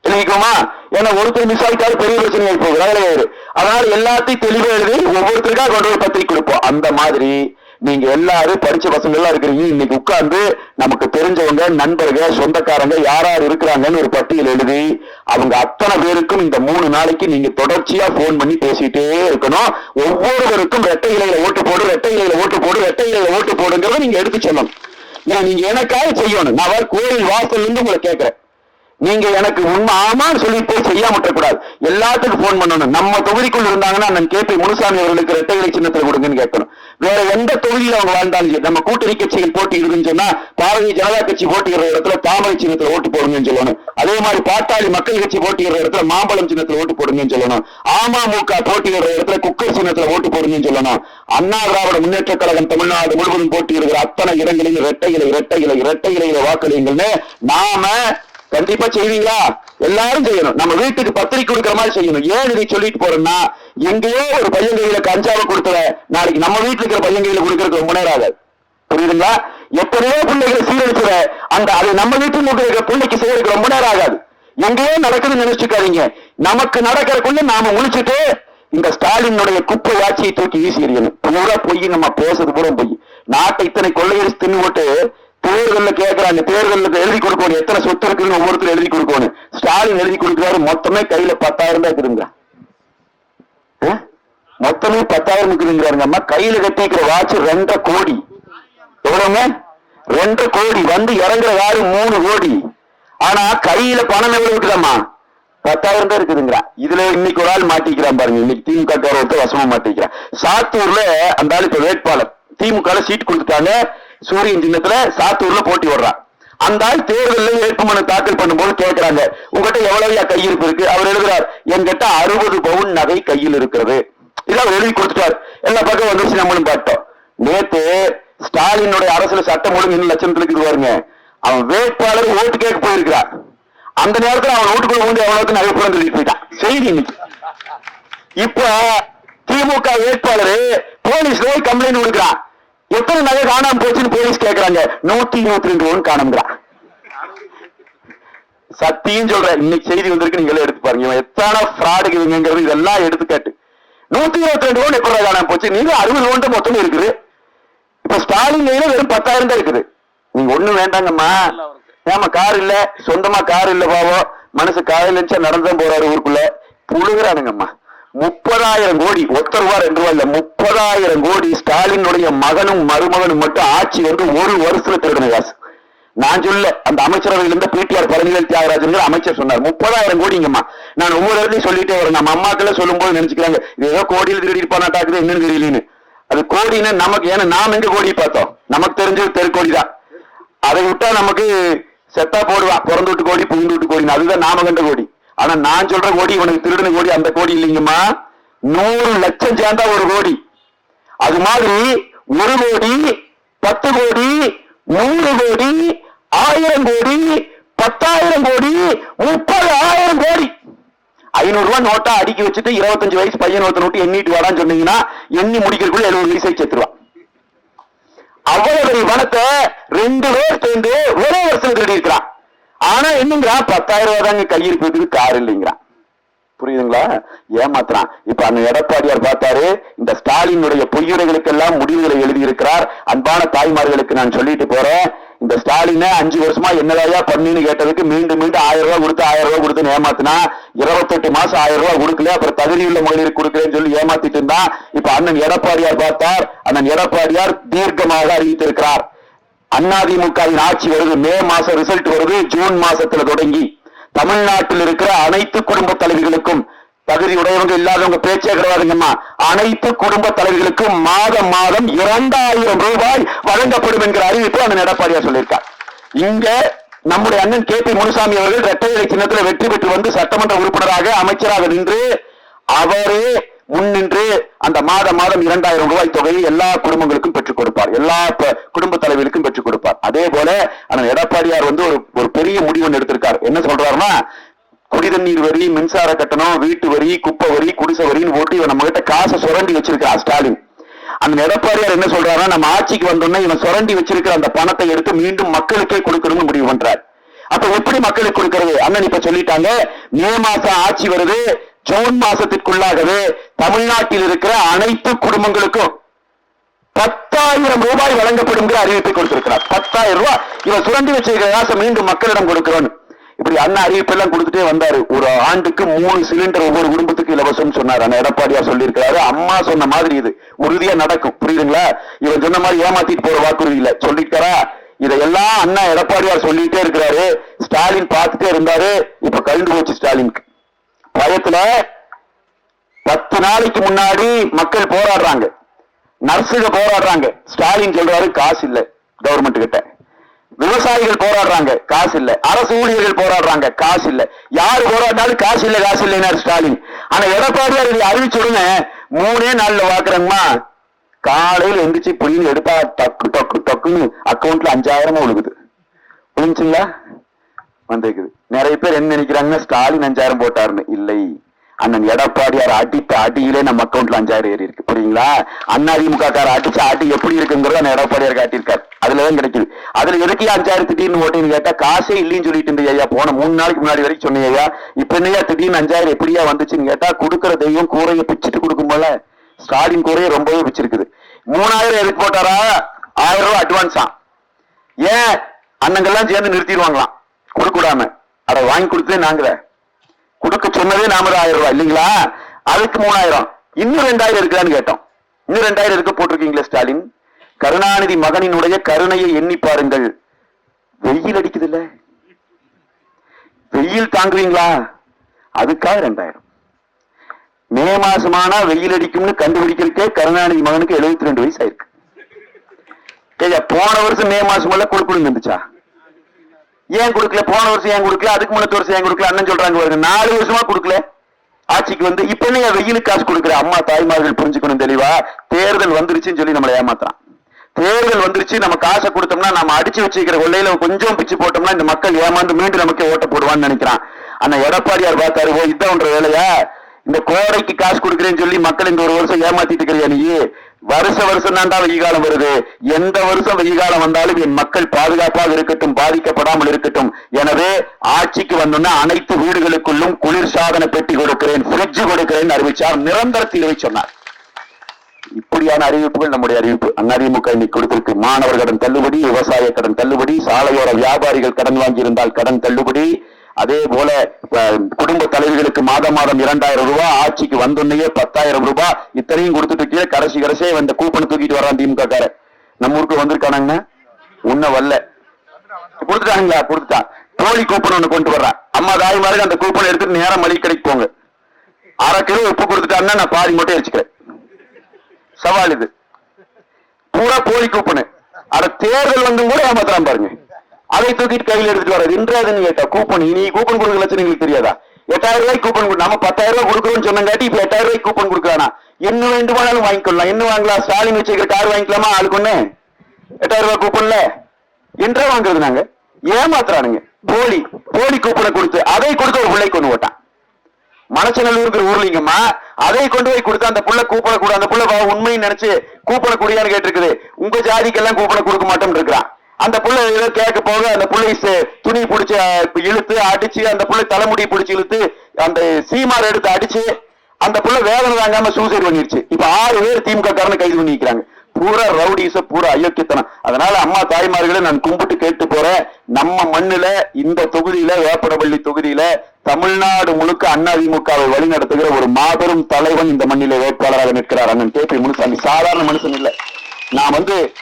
எழுதிக்கோமா. ஏன்னா ஒருத்தர் மிஸ் ஆகிட்டாலும் பெரிய பிரச்சனை ஆயிப்போம், வேலையாயிரு. அதனால எல்லாத்தையும் தெளிவா எழுதி ஒவ்வொருத்தருக்கா கொண்டு போய் பத்திரிக்கை கொடுப்போம். அந்த மாதிரி நீங்க எல்லாரும் படிச்ச பசங்க எல்லாம் இருக்கிறீங்க, இன்னைக்கு உட்கார்ந்து நமக்கு தெரிஞ்சவங்க, நண்பர்கள், சொந்தக்காரங்க யார் யார் இருக்கிறாங்கன்னு ஒரு பட்டியல் எழுதி அவங்க அத்தனை பேருக்கும் இந்த 3 நாளைக்கு நீங்க தொடர்ச்சியா போன் பண்ணி பேசிட்டே இருக்கணும். ஒவ்வொருவருக்கும் ரெட்டை இலையில ஓட்டு போடு, ரெட்டை இலையில ஓட்டு போடு, ரெட்டை இலையில ஓட்டு போடுங்கிறத நீங்க எடுத்து சொல்லணும். ஏன்னா நீங்க எனக்காக செய்யணும். நான் கோயில் வாசல் இருந்து உங்களை கேட்கிறேன், நீங்க எனக்கு உண்மை ஆமான்னு சொல்லி போய் செய்யாம கூடாது, எல்லாத்துக்கும் போன் பண்ணணும். நம்ம தொகுதிக்குள் இருந்தாங்கன்னா நான் கேபி முனுசாமி அவர்களுக்கு இரட்டை இலை சின்னத்தில் கொடுங்கன்னு கேட்கணும். வேற எந்த தொகுதியில் அவங்க வாழ்ந்தாலும் நம்ம கூட்டணி கட்சிகள் போட்டியிடுதுன்னு சொன்னா பாரதிய ஜனதா கட்சி போட்டியிடுற இடத்துல தாமரை சின்னத்தில் ஓட்டு போடுங்கன்னு சொல்லணும். அதே மாதிரி பாட்டாளி மக்கள் கட்சி போட்டியிடுற இடத்துல மாம்பழம் சின்னத்தில் ஓட்டு போடுங்கன்னு சொல்லணும். அமமுக போட்டியிடுற இடத்துல குக்கர் சின்னத்தில் ஓட்டு போடுங்கன்னு சொல்லணும். அண்ணா திராவிட முன்னேற்ற கழகம் தமிழ்நாடு முழுவதும் போட்டியிடுகிற அத்தனை இடங்களில் இரட்டை இலை இரட்டை இலை இரட்டை இலையில வாக்களிங்கள்னு நாம கண்டிப்பா செய்வீங்களா? எல்லாரும் செய்யணும். நம்ம வீட்டுக்கு பத்திரிக்கை கொடுக்கிற மாதிரி செய்யணும். ஏன் இதை சொல்லிட்டு போறோம்னா, எங்கேயோ ஒரு பையன் கையில கஞ்சாவை கொடுத்துற நாளைக்கு நம்ம வீட்டுல இருக்கிற பையன் கையில கொடுக்கறதுக்கு ரொம்ப நேரம் ஆகாது. புரியுதுங்களா? எத்தனையோ பிள்ளைகளை சீரழிச்சுற அந்த அது நம்ம வீட்டில் இருக்கிற பிள்ளைக்கு செய்யறதுக்கு ரொம்ப நேரம் ஆகாது. எங்கேயோ நடக்குதுன்னு நினைச்சுக்காதீங்க. நமக்கு நடக்கிறக்குள்ள நாம முழிச்சுட்டு இந்த ஸ்டாலினுடைய குப்பை ஆட்சியை தூக்கி வீசி எறியணும். பூரா பொய், நம்ம பேசுறது பூரா பொய். நாட்டை இத்தனை கொள்ளையடிச்சு தின்னு போட்டு தேர்தலில் கேட்கிறாங்க, தேர்தலுக்கு எழுதி கொடுக்கணும், எத்தனை சொத்து இருக்குன்னு ஒவ்வொருத்தரும் எழுதி கொடுக்கணும். ஸ்டாலின் எழுதி கொடுக்கிறாரு, மொத்தமே கையில 10,000 தான் இருக்குதுங்க. மொத்தமே 10,000 இருக்குதுங்கிறாருங்க. அம்மா கையில கட்டிக்கிற வாட்ச் 2 கோடி. எவ்வளவுங்க? 2 கோடி. வந்து இறங்குற யாரு 3 கோடி. ஆனா கையில பணம் எவ்வளவு இருக்குதாம்மா? 10,000 தான் இருக்குதுங்கிறா. இதுல இன்னைக்கு ஒரு ஆள் மாட்டிக்கிறான் பாருங்க. இன்னைக்கு திமுக ஒருத்தர் வசமா மாட்டிக்கிறான். சாத்தூர்ல அந்த ஆள் இப்ப வேட்பாளர் திமுக சீட் கொடுத்துட்டாங்க. சூரியன் சின்னத்துல சாத்தூர்ல போட்டி வர்றான். அந்த ஆள் தேர்தலில் வேட்புமனு தாக்கல் பண்ணும்போது கேட்கிறாங்க, உங்ககிட்ட எவ்வளவு கையிருப்பு இருக்கு? அவர் எழுதுறார், என்கிட்ட 60 பவுன் நகை கையில் இருக்கிறது. இதை அவர் எழுதி கொடுத்துட்டார். எல்லா பக்கம் வந்துருச்சு, நம்மளும் பார்த்தோம். நேத்து ஸ்டாலினுடைய அரசுல சட்டம் ஒழுங்கு இன்னும் லட்சணத்துக்கு வருங்க. அவன் வேட்பாளர் ஓட்டு கேட்க போயிருக்கிறார். அந்த நேரத்தில் அவன் ஓட்டுக்குள்ள வந்து எவ்வளவுக்கு நகை புறம் சொல்லிட்டு போயிட்டான். செய்தி இன்னைக்கு. இப்ப திமுக வேட்பாளர் போலீஸ் போய் கம்ப்ளைண்ட் கொடுக்கிறான். எத்தனை நகை காணாம போச்சுன்னு போலீஸ் கேட்கிறாங்க. 122 பவுன் காணாமங்கிறான். சத்தியம் சொல்றேன், இன்னைக்கு செய்தி வந்திருக்கு, நீங்களே எடுத்து பாருங்க. எத்தனை ஃப்ராடு இருக்குங்கிறது இதெல்லாம் எடுத்துக்காட்டு. 122 பவுன் எப்படி காணாம போச்சு? நீங்க 60 பவுன் மொத்தம் இருக்குது. இப்ப ஸ்டாலின் வெறும் 10,000 தான் இருக்குது. நீங்க ஒண்ணும் வேண்டாங்கம்மா. ஏமா கார் இல்ல, சொந்தமா கார் இல்ல, பாவம் மனசு காலையில இருந்துச்சா நடந்துதான் போறாரு ஊருக்குள்ள. புழுகிறானுங்கம்மா. 30,000 கோடி, ஒத்த ரூபா 2 ரூபாய் இல்ல, 30,000 கோடி ஸ்டாலினுடைய மகனும் மருமகனும் மட்டும் ஆட்சி வந்து ஒரு வருஷத்துல திருடின காசு. நான் சொல்ல, அந்த அமைச்சரவையில் இருந்த பிடிஆர் பழனிவேல் தியாகராஜன் அமைச்சர் சொன்னார் 30,000 கோடிங்கம்மா. நான் ஒவ்வொரு இடத்துலையும் சொல்லிட்டே வரேன். நம்ம அம்மாக்கள சொல்லும் போது நினைச்சுக்கிறாங்க இது ஏதோ கோடியில் திருடி இருப்பானாட்டாக்குது, என்னன்னு தெரியலன்னு. அது கோடின்னு நமக்கு, ஏன்னா நாம எங்க கோடி பார்த்தோம்? நமக்கு தெரிஞ்சது தெருக்கோடி தான். அதை விட்டா நமக்கு செத்தா போடுவான், பிறந்து விட்டு கோடி புகுந்து விட்டு கோடி, அதுதான் நாம கண்ட கோடி. ஆனா நான் சொல்ற கோடி இவனுக்கு திருடின கோடி அந்த கோடி இல்லைங்கம்மா. 100 லட்சம் சேர்ந்தா 1 கோடி. அது மாதிரி 1 கோடி, 10 கோடி, 100 கோடி, 1000 கோடி, 10,000 கோடி, 30,000 கோடி. 500 ரூபாய் நோட்டா அடுக்கி வச்சுட்டு 25 வயசு பையன் ஒருத்தர் விட்டு எண்ணிட்டு வாடான்னு சொன்னீங்கன்னா எண்ணி முடிக்கிறதுக்குள்ள 70 வயசை செத்துருவான். அவ்வளவு பணத்தை 2 பேர் சேர்ந்து ஒரே வருஷம் திருடி இருக்கிறான். ஆனா என்னங்கிறான், 10,000 ரூபாய் தாங்க கையிருப்பு இருக்குது, கார் இல்லைங்கிறான். புரியுதுங்களா? ஏமாத்துறான். இப்ப அந்த எடப்பாடியார் பார்த்தாரு, இந்த ஸ்டாலினுடைய பொய்யுரைகளுக்கெல்லாம் முடிவுகளை எழுதியிருக்கிறார். அன்பான தாய்மார்களுக்கு நான் சொல்லிட்டு போறேன், இந்த ஸ்டாலினை 5 வருஷமா என்னதாயா பண்ணின்னு கேட்டதுக்கு மீண்டும் மீண்டும் 1000 ரூபாய் கொடுத்து 1000 ரூபாய் கொடுத்து ஏமாத்தினா. 28 மாசம் 1000 ரூபாய் கொடுக்கல, அப்புறம் தகுதியுள்ள மகளிருக்கு கொடுக்கலன்னு சொல்லி ஏமாத்திட்டு இருந்தான். இப்ப அண்ணன் எடப்பாடியார் பார்த்தார். அண்ணன் எடப்பாடியார் தீர்க்கமாக அறிவித்திருக்கிறார், அதிமுகவின் ஆட்சி வருது, மே மாசம் ரிசல்ட் வருது, ஜூன் மாசத்துல தொடங்கி தமிழ்நாட்டில் இருக்கிற அனைத்து குடும்ப தலைவிகளுக்கும், தகுதி உடையவங்க இல்லாதவங்க பேச்சே கிடையாதுங்கம்மா, அனைத்து குடும்ப தலைவிகளுக்கும் மாதம் 2,000 ரூபாய் வழங்கப்படும் என்கிற அறிவிப்பு அந்த எடப்பாடியார் சொல்லியிருக்கார். இங்க நம்முடைய அண்ணன் கேபி முனுசாமி அவர்கள் இரட்டை இலை சின்னத்தில் வெற்றி பெற்று வந்து சட்டமன்ற உறுப்பினராக அமைச்சராக நின்று அவரே முன்னின்று அந்த மாதம் 2000 ரூபாய் தொகையை எல்லா குடும்பங்களுக்கும் பெற்றுக் கொடுப்பார், எல்லா குடும்ப தலைவர்களுக்கும் பெற்றுக் கொடுப்பார். அதே போல அந்த எடப்பாடியார் ஒரு பெரிய முடிவு எடுத்திருக்கார். என்ன சொல்றாருன்னா, குடிதண்ணீர் வரி, மின்சார கட்டணம், வீட்டு வரி, குப்பை வரி, குடிசை வரின்னு போட்டு இவன் நம்ம கிட்ட காசை சுரண்டி வச்சிருக்கான் ஸ்டாலின். அந்த எடப்பாடியார் என்ன சொல்றாருன்னா, நம்ம ஆட்சிக்கு வந்தோம்னா இவன் சுரண்டி வச்சிருக்கிற அந்த பணத்தை எடுத்து மீண்டும் மக்களுக்கே கொடுக்கணும்னு முடிவு பண்றார். அப்ப எப்படி மக்களுக்கு கொடுக்கிறது? அண்ணன் இப்ப சொல்லிட்டாங்க, மே மாசம் ஆட்சி வருது, ஜூன் மாசத்திற்குள்ளாகவே தமிழ்நாட்டில் இருக்கிற அனைத்து குடும்பங்களுக்கும் 10,000 ரூபாய் வழங்கப்படும் அறிவிப்பை கொடுத்திருக்கிறார். 10,000 ரூபாய் இவன் சுரண்டி வச்சிருக்கிற காசை மீண்டும் மக்களிடம் கொடுக்கிறோம். இப்படி அண்ணன் அறிவிப்பு எல்லாம் கொடுத்துட்டே வந்தாரு. ஒரு ஆண்டுக்கு 3 சிலிண்டர் ஒவ்வொரு குடும்பத்துக்கு இலவசம் சொன்னார். அண்ணன் எடப்பாடியார் சொல்லியிருக்கிறாரு. அம்மா சொன்ன மாதிரி இது உறுதியா நடக்கும். புரியுதுங்களா? இவன் சொன்ன மாதிரி ஏமாத்திட்டு போற வாக்குறுதி இல்ல. சொல்லிட்டாரா? இதையெல்லாம் அண்ணா எடப்பாடியார் சொல்லிட்டே இருக்கிறாரு. ஸ்டாலின் பார்த்துட்டே இருந்தாரு. இப்ப கழுந்து போச்சு ஸ்டாலினுக்கு. பயத்துல 10 நாளைக்கு முன்னாடி மக்கள் போராடுறாங்க, நர்ஸுக போராடுறாங்க. ஸ்டாலின் சொல்றாரு காசு இல்ல கவர்மெண்ட் கிட்ட. விவசாயிகள் போராடுறாங்க, காசு இல்ல. அரசு ஊழியர்கள் போராடுறாங்க, காசு இல்ல. யாரு போராட்டாலும் காசு இல்ல காசு இல்லைன்னாரு ஸ்டாலின். ஆனா எடப்பாடியார் இதை அறிவிச்சுடுங்க 3 நாள்ல வாக்குறங்கம்மா. காலையில் எந்திரிச்சு புரிஞ்சு எடுத்தா டக்கு டக்கு டக்குன்னு அக்கௌண்ட்ல 5000 விழுகுது. புரிஞ்சுங்களா? வந்திருக்குது. நிறைய பேர் என்ன நினைக்கிறாங்கன்னா, ஸ்டாலின் 5000 போட்டாருன்னு. இல்லை, அண்ணன் எடப்பாடியார் அடித்த அடியிலே நம்ம அக்கௌண்ட்ல 5000 ஏறி இருக்கு. புரியுங்களா? அண்ணா திமுக அடிச்ச அடி எப்படி இருக்குங்கிறத எடப்பாடியார் காட்டியிருக்காரு. அதுலதான் கிடைக்குது. அதுல எதுக்கு 5000 திடீர்னு ஓட்டின்னு கேட்டா, காசே இல்லைன்னு சொல்லிட்டு ஐயா போன 3 நாளைக்கு முன்னாடி வரைக்கும் சொன்னீங்க ஐயா. இப்ப என்னையா திடீர்னு 5000 எப்படியா வந்துச்சுன்னு கேட்டா, கொடுக்கிற தெய்வம் கூரையை பிச்சுட்டு கொடுக்கும் போல ஸ்டாலின் கூரையை ரொம்பவே பிச்சிருக்குது. 3000 எதுக்கு போட்டாரா? 1000 ரூபாய் அட்வான்ஸா. ஏன் அண்ணங்கள்லாம் சேர்ந்து நிறுத்திடுவாங்களாம் கொடுக்கூடாம. அதை வாங்கி கொடுத்ததே நாங்க, கொடுக்க சொன்னதே நாம 1000 ரூபாய் இல்லைங்களா? அதுக்கு 3000, இன்னும் 2000 இருக்குதான்னு கேட்டோம். இன்னும் 2000 இருக்க போட்டிருக்கீங்களா ஸ்டாலின்? கருணாநிதி மகனினுடைய கருணையை எண்ணி பாருங்கள். வெயில் அடிக்குது இல்ல, வெயில் தாங்குவீங்களா? அதுக்காக 2000. மே மாசமானா வெயில் அடிக்கும்னு கண்டுபிடிக்கிறதுக்கே கருணாநிதி மகனுக்கு 72 வயசு ஆயிருக்கு. போன வருஷம் மே மாசம் கொடுக்கணும் இருந்துச்சா? ஏன் கொடுக்கல? போன வருஷம் ஏன் கொடுக்கல? அதுக்கு முன்னத்து வருஷம் ஏன் கொடுக்கல? அண்ணன் சொல்றாங்க 4 வருஷமா கொடுக்கல ஆட்சிக்கு வந்து. இப்ப என்ன வெயிலுக்கு காசு கொடுக்குற? அம்மா தாய்மார்கள் புரிஞ்சுக்கணும் தெளிவா. தேர்தல் வந்துருச்சுன்னு சொல்லி நம்மளை ஏமாத்துறான். தேர்தல் வந்துருச்சு, நம்ம காசை கொடுத்தோம்னா, நம்ம அடிச்சு வச்சிருக்கிற கொள்ளையில கொஞ்சம் பிச்சு போட்டோம்னா இந்த மக்கள் ஏமாந்து மீண்டும் நமக்கு ஓட்ட போடுவான்னு நினைக்கிறான். ஆனா எடப்பாடியார் பார்த்தாரு, ஓ இதான் வேலையா? இந்த கோடைக்கு காசு கொடுக்குறேன்னு சொல்லி மக்கள் இந்த ஒரு வருஷம் ஏமாத்திட்டு இருக்கிறியா நீ? வருஷம் தான்டா வெயில் காலம் வருது. எந்த வருஷம் வெயில் காலம் வந்தாலும் என் மக்கள் பாதுகாப்பாக இருக்கட்டும், பாதிக்கப்படாமல் இருக்கட்டும். எனவே ஆட்சிக்கு வந்தோம்னா அனைத்து வீடுகளுக்குள்ளும் குளிர்சாதன பெட்டி கொடுக்கிறேன், பிரிட்ஜ் கொடுக்கிறேன் அறிவிச்சார். நிரந்தர தீர்வை சொன்னார். இப்படியான அறிவிப்புகள் நம்முடைய அறிவிப்பு. அதிமுக இன்னைக்கு கொடுத்திருக்கு. மாணவர் கடன் தள்ளுபடி, விவசாய கடன் தள்ளுபடி, சாலையோர வியாபாரிகள் கடன் வாங்கியிருந்தால் கடன் தள்ளுபடி. அதே போல குடும்ப தலைவர்களுக்கு மாதம் 2000 ரூபாய், ஆட்சிக்கு வந்தோன்னையே 10,000 ரூபாய், இத்தனையும் கொடுத்துட்டு கீழே கடைசியே இந்த கூப்பனை தூக்கிட்டு வரான் திமுக கார. நம்ம ஊருக்கு வந்திருக்கானுங்க, உன்ன வரல கொடுத்துட்டாங்களா? கொடுத்துட்டான். போலி கூப்பன் ஒண்ணு கொண்டு வர்றான். அம்மா தாய்மாருக்கு அந்த கூப்பனை எடுத்துட்டு நேரம் மளிகை கடைக்கு போங்க. 1/2 கிலோ உப்பு கொடுத்துட்டான்னா நான் பாதி மட்டும் வச்சுக்கிறேன். சவால் இது. பூரா போலி கூப்பனு. அட தேர்தல் வந்து கூட ஏமாத்துறான் பாருங்க. அதை தூக்கிட்டு கையில் எடுத்துட்டு வர்றது. இன்றாதுன்னு கேட்டா கூப்பன், இனி கூப்பன் கொடுக்கல எங்களுக்கு தெரியாதா? 8000 ரூபாய்க்கு கூப்பன் கொடு. நம்ம 10,000 ரூபாய் கொடுக்குறோம்னு சொன்னங்காட்டி இப்ப 8000 ரூபாய்க்கு கூப்பன் கொடுக்குறானா? என்ன வேண்டுமானாலும் வாங்கிக்கலாம். என்ன வாங்கலாம்? ஸ்டாலின் வச்சுக்கிற கார் வாங்கிக்கலாமா? ஆளுக்கு ஒண்ணு 8000 ரூபாய் கூப்பன்ல என்றா வாங்குறது? நாங்க ஏமாத்துறானுங்க. போலி கூப்பனை கொடுத்து அதை கொடுத்து ஒரு பிள்ளை கொண்டு போட்டான். மணச்சநல்லூர் ஊர்லிங்கம்மா அதை கொண்டு போய் கொடுத்து அந்த புள்ள கூப்பனை கூட, அந்த புள்ள உண்மைன்னு நினைச்சு கூப்பனை குடியான்னு கேட்டிருக்குது. உங்க ஜாதிக்கெல்லாம் கூப்பனை கொடுக்க மாட்டோம்னு இருக்கிறான். அந்த புள்ள ஏதோ கேட்க போக அந்த புள்ளை துணி பிடிச்சி இழுத்து அடிச்சு, அந்த புள்ளை தலைமுடி பிடிச்சி இழுத்து அந்த சீமார் எடுத்து அடிச்சு அந்த புள்ள வேதனை தாங்காம சூசைட் பண்ணிருச்சு. இப்ப 6 பேர் திமுக காரனை கைது பண்ணிக்கிறாங்க. பூரா ரவுடிச, பூரா அயோக்கியத்தனம். அதனால அம்மா தாய்மார்களை நான் கும்பிட்டு கேட்டு போறேன். நம்ம மண்ணுல இந்த தொகுதியில, வேப்பரவள்ளி தொகுதியில தமிழ்நாடு முழுக்க அதிமுகவை வழி நடத்துகிற ஒரு மாபெரும் தலைவன் இந்த மண்ணிலே வேட்பாளராக நிற்கிறார். அண்ணன் கே.பி. முனுசாமி சாதாரண மனுஷன் இல்ல. நான்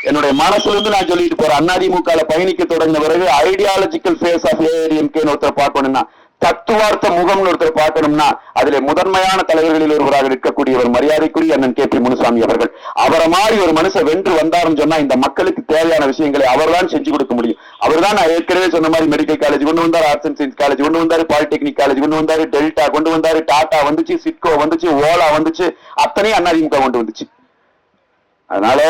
என்னுடைய மனசுல இருந்து நான் சொல்லிட்டு போறேன். அதிமுக பயணிக்க தொடங்கின பிறகு ஐடியாலஜிக்கல் ஃபேஸ் ஆஃப் ஏடிஎம்கே ஒருத்தர் பார்க்கணும்னா, தத்துவார்த்த முகம்னு ஒருத்தர் பார்க்கணும்னா, அதிலே முதன்மையான தலைவர்களில் ஒருவராக இருக்கக்கூடியவர் மரியாதைக்குரிய அண்ணன் கே.பி. முனுசாமி அவர்கள். அவரை மாதிரி ஒரு மனுஷன் வென்று வந்தாருன்னு சொன்னா இந்த மக்களுக்கு தேவையான விஷயங்களை அவர்தான் செஞ்சு கொடுக்க முடியும். அவர் தான் நான் ஏற்கனவே சொன்ன மாதிரி மெடிக்கல் காலேஜ் கொண்டு வந்தார், ஆர்ட்ஸ் அண்ட் சயின்ஸ் காலேஜ் கொண்டு வந்தாரு, பாலிடெக்னிக் காலேஜ் கொண்டு வந்தாரு, டெல்டா கொண்டு வந்தாரு, டாடா வந்துச்சு, சிட்கோ வந்துச்சு, ஓலா வந்துச்சு, அத்தனையும் அதிமுக கொண்டு வந்துச்சு. அதனால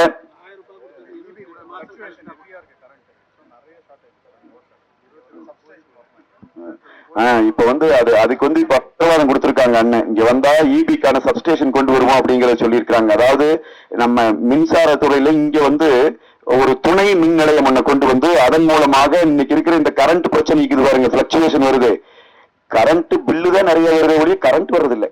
இப்ப அதுக்கு இப்ப உத்தரவாதம் கொடுத்திருக்காங்க. அண்ணன் இங்க வந்தா இபிக்கான சப்ஸ்டேஷன் கொண்டு வருவோம் அப்படிங்கறத சொல்லியிருக்காங்க. அதாவது நம்ம மின்சாரத்துறையில இங்க ஒரு துணை மின் நிலையம் ஒண்ணு கொண்டு வந்து அதன் மூலமாக இன்னைக்கு இருக்கிற இந்த கரண்ட் பிரச்சனைக்கு இது பாருங்க, பிளக்சுவேஷன் வருது, கரண்ட் பில்லு தான் நிறைய வருது ஒழிய கரண்ட் வர்றது இல்லை,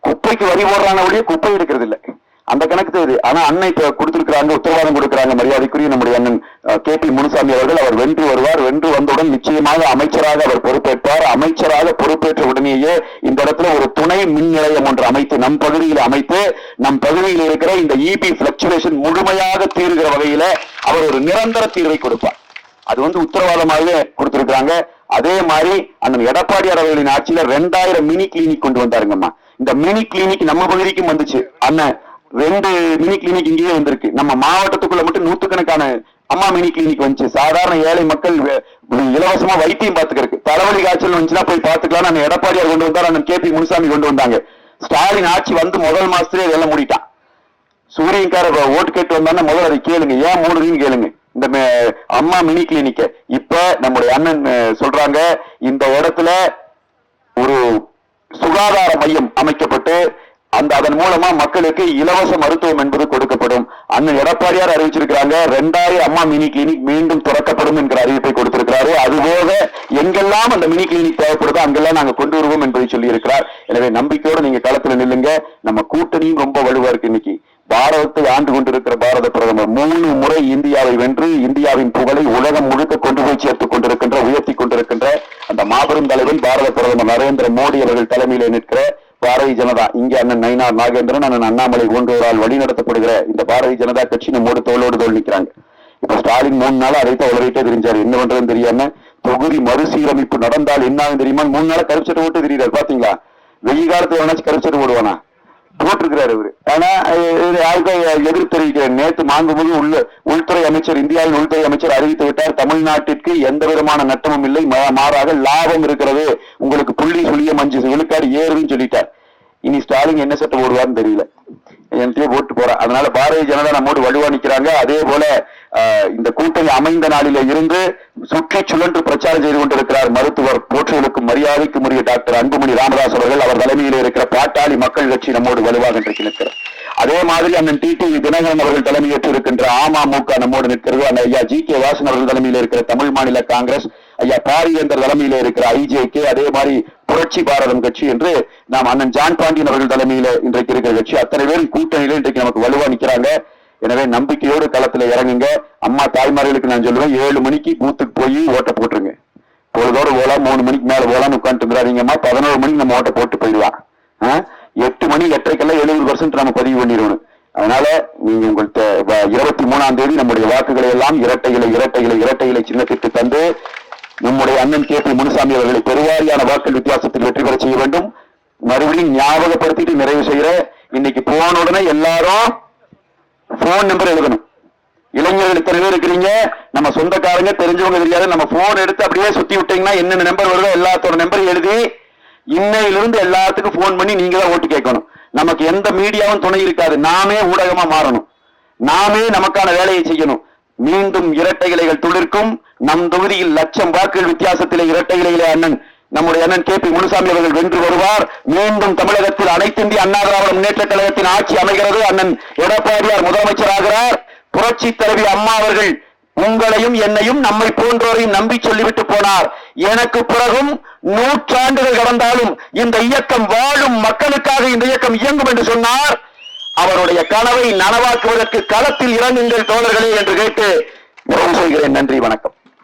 குப்பைக்கு வரி போடுறான ஒழிய குப்பை எடுக்கிறது இல்லை, அந்த கணக்கு தெரியுது. ஆனா அண்ணன் இப்ப கொடுத்திருக்கிறாங்க, உத்தரவாதம் கொடுக்கிறாங்க. மரியாதைக்குரிய நம்முடைய அண்ணன் KP முனுசாமி அவர்கள், அவர் வென்று வருவார், வென்று வந்தவுடன் நிச்சயமாக அமைச்சராக அவர் பொறுப்பேற்பார். அமைச்சராக பொறுப்பேற்ற உடனேயே இந்த இடத்துல ஒரு துணை மின் நிலையம் ஒன்று அமைத்து நம் பகுதியில் நம் பகுதியில் இருக்கிற இந்த இபி பிளக்சுவேஷன் முழுமையாக தீர்கிற வகையில அவர் ஒரு நிரந்தர தீர்வை கொடுப்பார். அது உத்தரவாதமாக கொடுத்திருக்கிறாங்க. அதே மாதிரி அண்ணன் எடப்பாடியார் அவர்களின் ஆட்சியில 2000 மினி கிளினிக் கொண்டு வந்தாருங்கம்மா. இந்த மினி கிளினிக் நம்ம பகுதிக்கும் வந்துச்சு. அண்ணன் 2 மினி கிளினிக் இங்கேயே வந்திருக்கு. நம்ம மாவட்டத்துக்குள்ள மட்டும் 100கணக்கான அம்மா மினி கிளினிக் வந்துச்சு. சாதாரண ஏழை மக்கள் இலவசமா வைத்தியம் பார்த்துக்கிறதுக்கு, தலைவலி காய்ச்சல் வந்துச்சுன்னா போய் பார்த்துக்கலாம். நான் எடப்பாடியார் கொண்டு வந்தார், அண்ணன் KP முனுசாமி கொண்டு வந்தாங்க. ஸ்டாலின் ஆட்சி முதல் மாசத்திலே இதெல்லாம் மூடிட்டான். சூரியன்கார ஓட்டு கேட்டு வந்தாங்கன்னா முதல்ல அதை கேளுங்க, ஏன் மூடுறீன்னு கேளுங்க இந்த அம்மா மினி கிளினிக்க. இப்ப நம்முடைய அண்ணன் சொல்றாங்க, இந்த இடத்துல ஒரு சுகாதார மையம் அமைக்கப்பட்டு அதன் மூலமா மக்களுக்கு இலவச மருத்துவம் என்பது கொடுக்கப்படும். அண்ணன் எடப்பாடியார் அறிவிச்சிருக்கிறாங்க, 2000 அம்மா மினி கிளினிக் மீண்டும் திறக்கப்படும் என்கிற அறிவிப்பை கொடுத்திருக்கிறாரு. அதுபோக எங்கெல்லாம் அந்த மினி கிளினிக் தேவைப்படுதோ அங்கெல்லாம் நாங்க கொண்டு வருவோம் என்பதை சொல்லி இருக்கிறார். எனவே நம்பிக்கையோடு நீங்க களத்துல நில்லுங்க. நம்ம கூட்டணியும் ரொம்ப வலுவா இருக்கு. இன்னைக்கு பாரதத்தை ஆண்டு கொண்டிருக்கிற பாரத பிரதமர் 3 முறை இந்தியாவை வென்று இந்தியாவின் புகழை உலகம் முழுக்க கொண்டு போய் சேர்த்துக் கொண்டிருக்கின்ற, உயர்த்தி கொண்டிருக்கின்ற அந்த மாபெரும் தலைவன் பாரத பிரதமர் நரேந்திர மோடி அவர்கள் தலைமையில நிற்கிற பாரதிய ஜனதா, இங்கே அண்ணன் நயினார் நாகேந்திரன், அண்ணன் அண்ணாமலை போன்றவரால் வழிநடத்தப்படுகிற இந்த பாரதிய ஜனதா கட்சி நம்மோடு தோளோடு தோல் நிற்கிறாங்க. இப்ப ஸ்டாலின் 3 நாள் அதைத்தான் உலகிட்டே தெரிஞ்சாரு, என்ன பண்றதுன்னு தெரியாம. தொகுதி மறுசீரமைப்பு நடந்தால் என்ன தெரியுமா, 3 நாள் கருச்சட்டை ஓட்டு தெரியுறாரு. பாத்தீங்களா, வெயில் காலத்துல வேணாச்சும் கருச்சட்டை ஓடுவானா, போட்டிருக்கிறாரு அவரு. ஆனா எதிர்ப்பு தெரிவிக்கிறார். நேற்று மாண்புமிகு உள்துறை அமைச்சர், இந்தியாவின் உள்துறை அமைச்சர் அறிவித்து விட்டார், தமிழ்நாட்டிற்கு எந்த விதமான நட்டமும் இல்லை, மாறாக லாபம் இருக்கிறது, உங்களுக்கு புள்ளி சுழியம் 5 விழுக்காடு ஏறுன்னு சொல்லிட்டார். இனி ஸ்டாலின் என்ன சட்டம் போடுவார்னு தெரியல, என்கிட்டயே போட்டு போறான். அதனால பாரதிய ஜனதா நம்மோடு வலுவா நிக்கிறாங்க. அதே போல இந்த கூட்டணி அமைந்த நாளில இருந்து சுற்றி சுழன்று பிரச்சாரம் செய்து கொண்டிருக்கிறார் மருத்துவர் போற்றுவதற்கும் மரியாதைக்கும் உரிய டாக்டர் அன்புமணி ராமதாஸ் அவர்கள். அவர் தலைமையில் இருக்கிற பாட்டாளி மக்கள் கட்சி நம்மோடு வலுவாக நிற்கிறார். அதே மாதிரி அண்ணன் டிடிவி தினகரன் அவர்கள் தலைமையேற்று இருக்கின்ற அமமுக நம்மோடு நிற்கிறது. அந்த ஐயா GK வாசன் அவர்கள் தலைமையில் இருக்கிற தமிழ் மாநில காங்கிரஸ், ஐயா பாரிவேந்தர் தலைமையில இருக்கிற IJK, அதே மாதிரி புரட்சி பாரதம் கட்சி என்று நாம் அண்ணன் ஜான் பாண்டியன் அவர்கள் தலைமையில இன்றைக்கு இருக்கிற கட்சி, அத்தனை பேரும் கூட்டணியில இன்றைக்கு நமக்கு வலுவா நிக்கிறாங்க. எனவே நம்பிக்கையோடு களத்துல இறங்குங்க. அம்மா தாய்மார்களுக்கு நான் சொல்லுவேன், 7 மணிக்கு பூத்துக்கு போய் ஓட்ட போட்டுருங்க. பொழுதோடு போலாம், 3 மணிக்கு மேல போலான்னு உட்காந்துட்டு இருக்கிறாங்கம்மா. 11 மணிக்கு நம்ம ஓட்ட போட்டு போயிடுவான். 8 மணி 8:30 70% நம்ம பதிவு பண்ணிடுவோம். அதனால நீங்க உங்கள்கிட்ட 23ஆம் தேதி நம்முடைய வாக்குகளை எல்லாம் இரட்டைகளை சின்னத்திற்கு தந்து நம்முடைய அண்ணன் KP முனுசாமி அவர்களை பெருவாரியான வாக்கு வித்தியாசத்தில் வெற்றி பெற செய்ய வேண்டும். மறுபடியும் ஞாபகப்படுத்திட்டு நிறைவு செய்யற, இன்னைக்கு போன உடனே எல்லாரும் போன் நம்பர் எழுதணும். இளைஞர்கள் இத்தனை பேர் இருக்கிறீங்க, நம்ம சொந்தக்காரங்க தெரிஞ்சவங்க தெரியாது, நம்ம போன் எடுத்து அப்படியே சுத்தி விட்டீங்கன்னா என்னென்ன நம்பர் வருதோ எல்லாத்தோட நம்பர் எழுதி இன்னையிலிருந்து எல்லாத்துக்கும் போன் பண்ணி நீங்க தான் ஓட்டு கேட்கணும். நமக்கு எந்த மீடியாவும் துணை இருக்காது, நாமே ஊடகமா மாறணும், நாமே நமக்கான வேலையை செய்யணும். மீண்டும் இரட்டை இலைகள் துளிர்க்கும். நம் தொகுதியில் 1,00,000 வாக்குகள் வித்தியாசத்திலே இரட்டை இலைகளை நம்முடைய அண்ணன் KP முனுசாமி அவர்கள் வென்று வருவார். மீண்டும் தமிழகத்தில் அனைத்து இந்திய அண்ணா திராவிட முன்னேற்ற கழகத்தின் ஆட்சி அமைகிறது. அண்ணன் எடப்பாடியார் முதலமைச்சர் ஆகிறார். புரட்சி தலைவி அம்மா அவர்கள் உங்களையும் என்னையும் நம்மை போன்றோரையும் நம்பி சொல்லிவிட்டு போனார், எனக்கு பிறகும் 100 ஆண்டுகள் கடந்தாலும் இந்த இயக்கம் வாழும் மக்களுக்காக இந்த இயக்கம் இயங்கும் என்று சொன்னார். அவருடைய கனவை நனவாக்குவதற்கு களத்தில் இறங்குங்கள் தோழர்களே என்று கேட்டு நிறைவு செய்கிறேன். நன்றி, வணக்கம்.